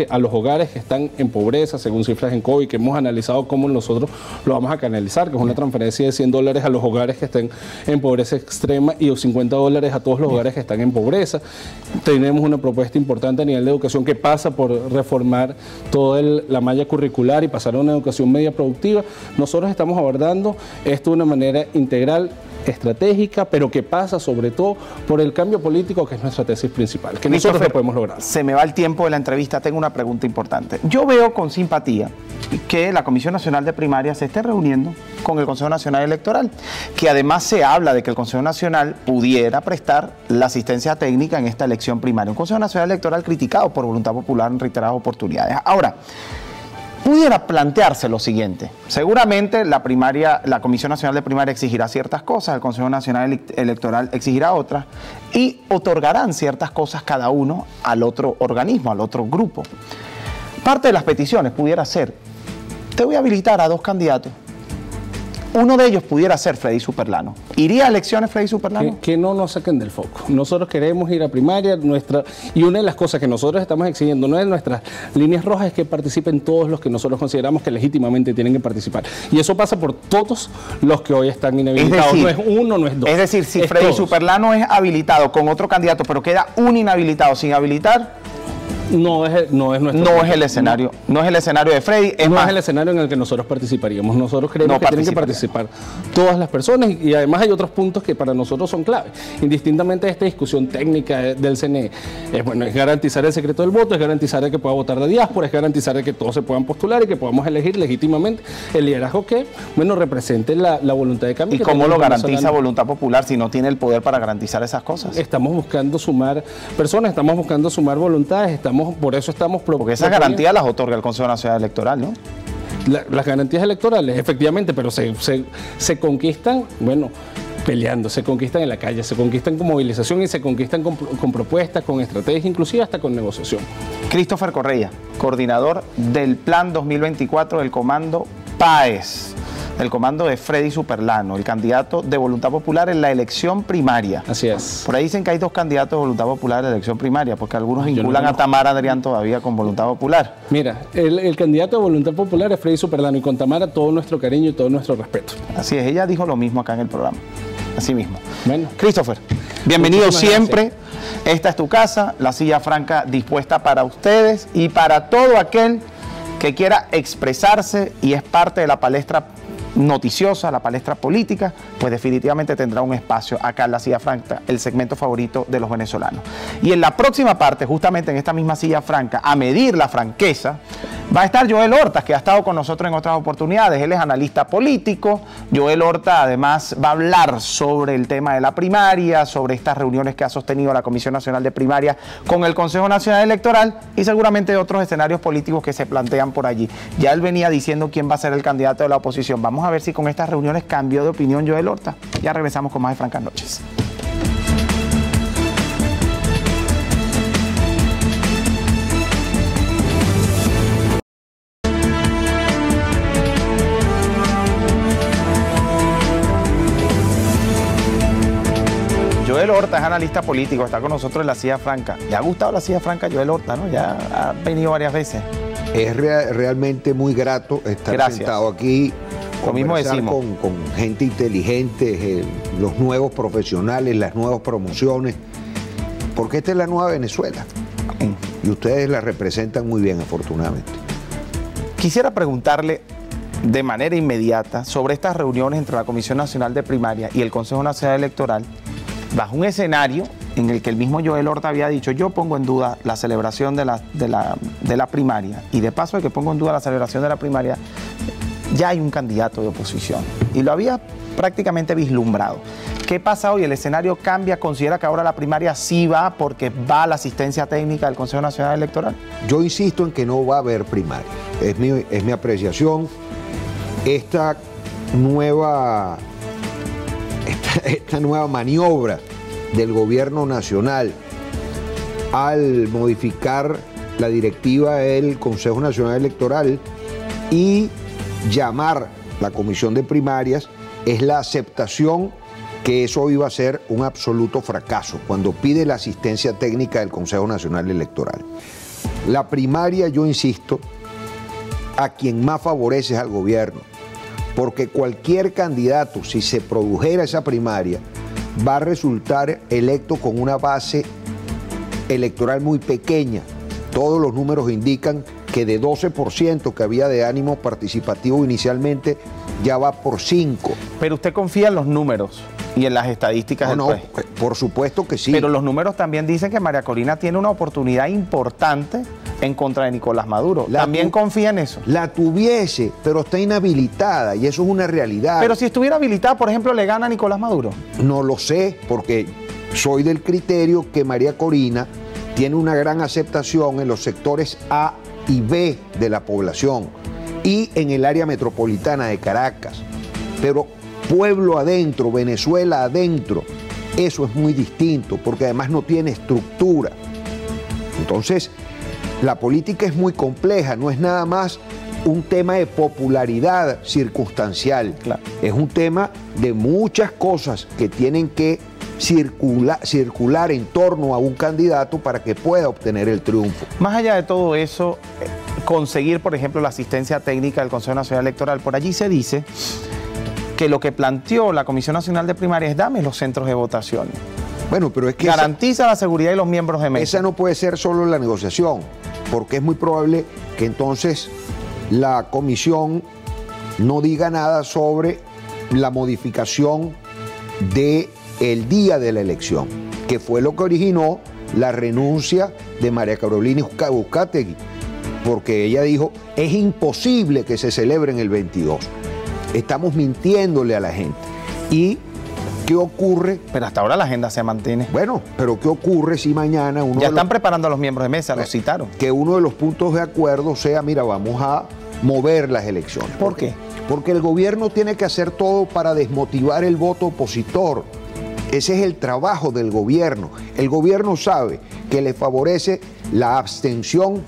a los hogares que están en pobreza, según cifras en COVID, que hemos analizado cómo nosotros lo vamos a canalizar, que es una transferencia de $100 a los hogares que estén en pobreza extrema y $50 a todos los hogares que están en pobreza. Tenemos una propuesta importante a nivel de educación que pasa por reformar toda la malla curricular y pasar a una educación media productiva. Nosotros estamos abordando esto de una manera integral, estratégica, pero que pasa sobre todo por el cambio político, que es nuestra tesis principal, que nosotros lo podemos lograr. Se me va el tiempo de la entrevista, tengo una pregunta importante. Yo veo con simpatía que la Comisión Nacional de Primaria se esté reuniendo con el Consejo Nacional Electoral, que además se habla de que el Consejo Nacional pudiera prestar la asistencia técnica en esta elección primaria. Un Consejo Nacional Electoral criticado por Voluntad Popular en reiteradas oportunidades. Ahora, pudiera plantearse lo siguiente: seguramente la Comisión Nacional de Primaria exigirá ciertas cosas, el Consejo Nacional Electoral exigirá otras y otorgarán ciertas cosas cada uno al otro organismo, al otro grupo. Parte de las peticiones pudiera ser: te voy a habilitar a 2 candidatos. Uno de ellos pudiera ser Freddy Superlano. ¿Iría a elecciones Freddy Superlano? Que no nos saquen del foco. Nosotros queremos ir a primaria, y una de las cosas que nosotros estamos exigiendo, una de nuestras líneas rojas, es que participen todos los que nosotros consideramos que legítimamente tienen que participar. Y eso pasa por todos los que hoy están inhabilitados. No es uno, no es dos. Es decir, si Freddy Superlano es habilitado con otro candidato, pero queda un inhabilitado sin habilitar, No es nuestro. No es el escenario, no es el escenario de Freddy. No es el escenario en el que nosotros participaríamos. Nosotros creemos que tienen que participar todas las personas y además hay otros puntos que para nosotros son clave. Indistintamente de esta discusión técnica del CNE, es garantizar el secreto del voto, es garantizar el que pueda votar de diáspora, es garantizar el que todos se puedan postular y que podamos elegir legítimamente el liderazgo que, represente la voluntad de cambio. ¿Y cómo lo garantiza Voluntad Popular si no tiene el poder para garantizar esas cosas? Estamos buscando sumar personas, estamos buscando sumar voluntades, por eso estamos proponiendo. Porque esas garantías las otorga el Consejo Nacional Electoral, ¿no? Las garantías electorales, efectivamente, pero se conquistan, peleando, se conquistan en la calle, se conquistan con movilización y se conquistan con propuestas, con estrategias, inclusive hasta con negociación. Christopher Correia, coordinador del Plan 2024 del Comando PAES, del comando de Freddy Superlano, el candidato de Voluntad Popular en la elección primaria. Así es. Por ahí dicen que hay dos candidatos de Voluntad Popular en la elección primaria, porque algunos vinculan a Tamara Adrián todavía con Voluntad Popular. Mira, el candidato de Voluntad Popular es Freddy Superlano y con Tamara todo nuestro cariño y todo nuestro respeto. Así es, ella dijo lo mismo acá en el programa. Así mismo. Bueno. Christopher, bienvenido siempre. Esta es tu casa, la silla franca dispuesta para ustedes y para todo aquel que quiera expresarse y es parte de la palestra noticiosa, la palestra política, pues definitivamente tendrá un espacio acá en la silla franca, el segmento favorito de los venezolanos. Y en la próxima parte, justamente en esta misma silla franca, a medir la franqueza, va a estar Joel Horta, que ha estado con nosotros en otras oportunidades. Él es analista político. Joel Horta además va a hablar sobre el tema de la primaria, sobre estas reuniones que ha sostenido la Comisión Nacional de Primaria con el Consejo Nacional Electoral y seguramente de otros escenarios políticos que se plantean por allí. Ya él venía diciendo quién va a ser el candidato de la oposición. Vamos a ver si con estas reuniones cambió de opinión Joel Horta. Ya regresamos con más de Francas Noches. Joel Horta es analista político, está con nosotros en la silla franca. ¿Le ha gustado la silla franca Joel Horta, no? Ya ha venido varias veces. Es realmente muy grato estar sentado aquí, conversar con gente inteligente, los nuevos profesionales, las nuevas promociones, porque esta es la nueva Venezuela y ustedes la representan muy bien, afortunadamente. Quisiera preguntarle de manera inmediata sobre estas reuniones entre la Comisión Nacional de Primaria y el Consejo Nacional Electoral, bajo un escenario en el que el mismo Joel Horta había dicho: yo pongo en duda la celebración de la primaria, y de paso de que pongo en duda la celebración de la primaria, ya hay un candidato de oposición, y lo había prácticamente vislumbrado. ¿Qué pasa hoy? ¿El escenario cambia? ¿Considera que ahora la primaria sí va porque va la asistencia técnica del Consejo Nacional Electoral? Yo insisto en que no va a haber primaria, es mi apreciación. Esta nueva maniobra del gobierno nacional al modificar la directiva del Consejo Nacional Electoral y llamar la comisión de primarias es la aceptación que eso iba a ser un absoluto fracaso cuando pide la asistencia técnica del Consejo Nacional Electoral. La primaria, yo insisto, a quien más favorece es al gobierno, porque cualquier candidato, si se produjera esa primaria, va a resultar electo con una base electoral muy pequeña. Todos los números indican que de 12% que había de ánimo participativo inicialmente, ya va por 5%. Pero usted confía en los números y en las estadísticas del país. Por supuesto que sí. Pero los números también dicen que María Corina tiene una oportunidad importante en contra de Nicolás Maduro. ¿También confía en eso? La tuviese, pero está inhabilitada y eso es una realidad. Pero si estuviera habilitada, por ejemplo, ¿le gana a Nicolás Maduro? No lo sé, porque soy del criterio que María Corina tiene una gran aceptación en los sectores A y B de la población y en el área metropolitana de Caracas. Pero pueblo adentro, Venezuela adentro, eso es muy distinto, porque además no tiene estructura. Entonces, la política es muy compleja, no es nada más un tema de popularidad circunstancial. Claro. Es un tema de muchas cosas que tienen que circular en torno a un candidato para que pueda obtener el triunfo. Más allá de todo eso, conseguir, por ejemplo, la asistencia técnica del Consejo Nacional Electoral, por allí se dice que lo que planteó la Comisión Nacional de Primaria es: dame los centros de votación. Bueno, pero es que garantiza la seguridad de los miembros de mesa. Esa no puede ser solo la negociación, porque es muy probable que entonces la comisión no diga nada sobre la modificación del día de la elección, que fue lo que originó la renuncia de María Carolina Uzcategui, porque ella dijo, es imposible que se celebre en el 22. Estamos mintiéndole a la gente. ¿Y qué ocurre? Pero hasta ahora la agenda se mantiene. Bueno, pero ¿qué ocurre si mañana ya están preparando a los miembros de mesa, los citaron? Que uno de los puntos de acuerdo sea, mira, vamos a mover las elecciones. ¿Por qué? Porque el gobierno tiene que hacer todo para desmotivar el voto opositor. Ese es el trabajo del gobierno. El gobierno sabe que le favorece la abstención,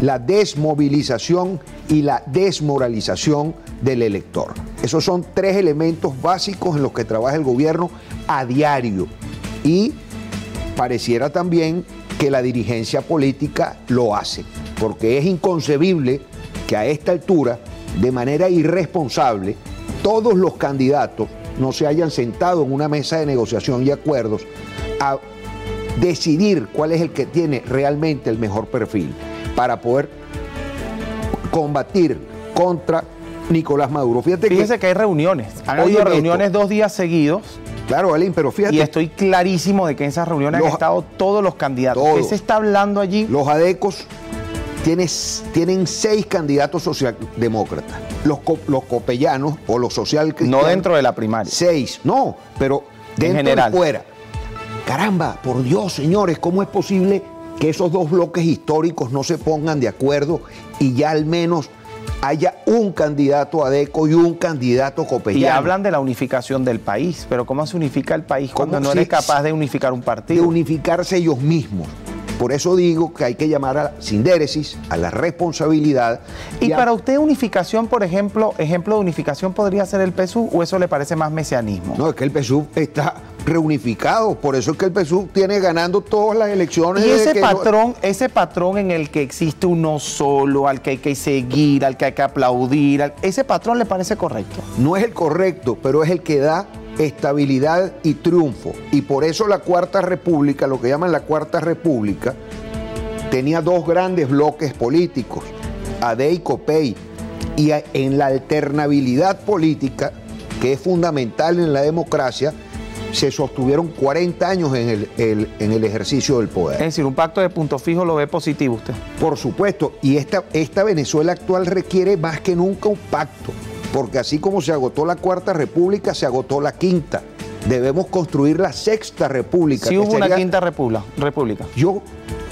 la desmovilización y la desmoralización del elector. Esos son tres elementos básicos en los que trabaja el gobierno a diario. Y pareciera también que la dirigencia política lo hace, porque es inconcebible que a esta altura, de manera irresponsable, todos los candidatos no se hayan sentado en una mesa de negociación y acuerdos a decidir cuál es el que tiene realmente el mejor perfil para poder combatir contra Nicolás Maduro. Fíjese que hay reuniones. Han habido reuniones 2 días seguidos. Claro, Alín, pero fíjate. Y estoy clarísimo de que en esas reuniones han estado todos los candidatos. ¿Qué se está hablando allí? Los adecos tienen 6 candidatos socialdemócratas. Los copellanos o los socialcristianos. No dentro de la primaria. 6, no, pero dentro y fuera. Caramba, por Dios, señores, ¿cómo es posible que esos dos bloques históricos no se pongan de acuerdo y ya al menos haya un candidato adeco y un candidato copellano? Y hablan de la unificación del país, pero ¿cómo se unifica el país cuando no eres capaz de unificar un partido? De unificarse ellos mismos. Por eso digo que hay que llamar a sindéresis, a la responsabilidad. Y para usted unificación, por ejemplo de unificación podría ser el PSUV, ¿o eso le parece más mesianismo? No, es que el PSUV está reunificado, por eso es que el PSUV tiene ganando todas las elecciones. Y ese patrón en el que existe uno solo, al que hay que seguir, al que hay que aplaudir, ¿ese patrón le parece correcto? No es el correcto, pero es el que da estabilidad y triunfo. Y por eso la Cuarta República, lo que llaman la Cuarta República, tenía 2 grandes bloques políticos, AD y COPEI. Y en la alternabilidad política, que es fundamental en la democracia, se sostuvieron 40 años en el ejercicio del poder. Es decir, un pacto de punto fijo lo ve positivo usted. Por supuesto, y esta Venezuela actual requiere más que nunca un pacto, porque así como se agotó la Cuarta República, se agotó la Quinta. Debemos construir la Sexta República. Sí, hubo una Quinta República. Yo,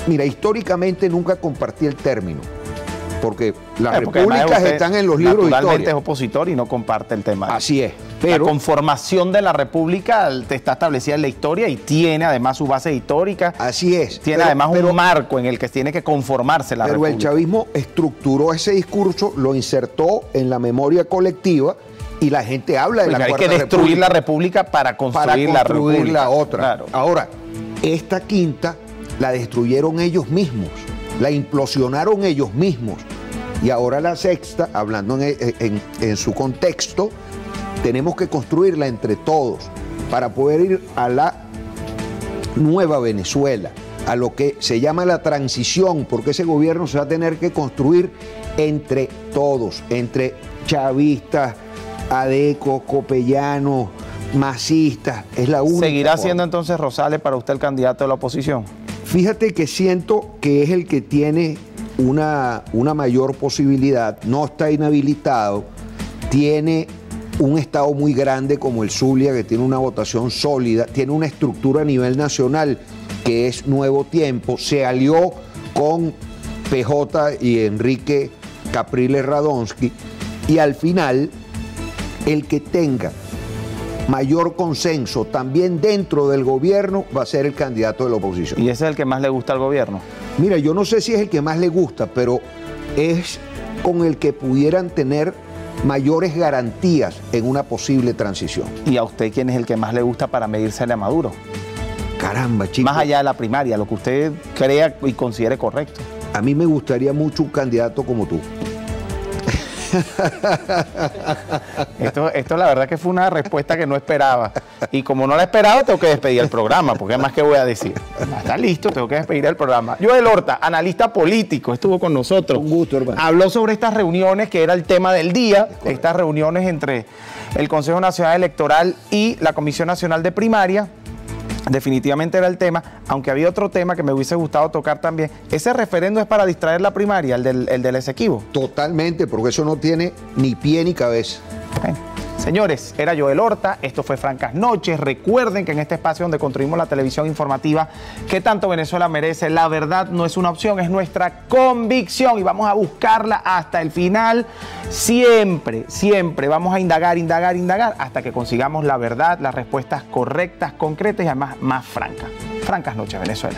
mira, históricamente nunca compartí el término, porque las repúblicas están en los libros de historia. Naturalmente es opositor y no comparte el tema. Así es. Pero la conformación de la república está establecida en la historia y tiene además su base histórica. Así es. Tiene además un marco en el que tiene que conformarse la república. Pero el chavismo estructuró ese discurso, lo insertó en la memoria colectiva y la gente habla de la Cuarta República. Hay que destruir la república para construir la república. La otra. Claro. Ahora, esta Quinta la destruyeron ellos mismos, la implosionaron ellos mismos. Y ahora la Sexta, hablando en su contexto, tenemos que construirla entre todos para poder ir a la nueva Venezuela, a lo que se llama la transición, porque ese gobierno se va a tener que construir entre todos, entre chavistas, adecos, copellanos, masistas. Es la única. ¿Seguirá siendo entonces Rosales para usted el candidato de la oposición? Fíjate que siento que es el que tiene una mayor posibilidad, no está inhabilitado, tiene un estado muy grande como el Zulia, que tiene una votación sólida, tiene una estructura a nivel nacional que es Nuevo Tiempo, se alió con PJ y Enrique Capriles Radonsky, y al final el que tenga mayor consenso también dentro del gobierno va a ser el candidato de la oposición. ¿Y ese es el que más le gusta al gobierno? Mira, yo no sé si es el que más le gusta, pero es con el que pudieran tener mayores garantías en una posible transición. ¿Y a usted quién es el que más le gusta para medírsele a Maduro? Caramba, chico. Más allá de la primaria, lo que usted crea y considere correcto. A mí me gustaría mucho un candidato como tú. Esto la verdad que fue una respuesta que no esperaba. Y como no la esperaba, tengo que despedir el programa, porque más que voy a decir. Está listo, tengo que despedir el programa. Joel Horta, analista político, estuvo con nosotros. Un gusto, hermano. Habló sobre estas reuniones, que era el tema del día, estas reuniones entre el Consejo Nacional Electoral y la Comisión Nacional de Primaria. Definitivamente era el tema, aunque había otro tema que me hubiese gustado tocar también. ¿Ese referendo es para distraer la primaria, el del Esequibo? Totalmente, porque eso no tiene ni pie ni cabeza. Bueno, señores, era Joel Horta, esto fue Francas Noches. Recuerden que en este espacio donde construimos la televisión informativa que tanto Venezuela merece, la verdad no es una opción, es nuestra convicción y vamos a buscarla hasta el final. Siempre, siempre vamos a indagar hasta que consigamos la verdad, las respuestas correctas, concretas y además más francas. Francas Noches, Venezuela.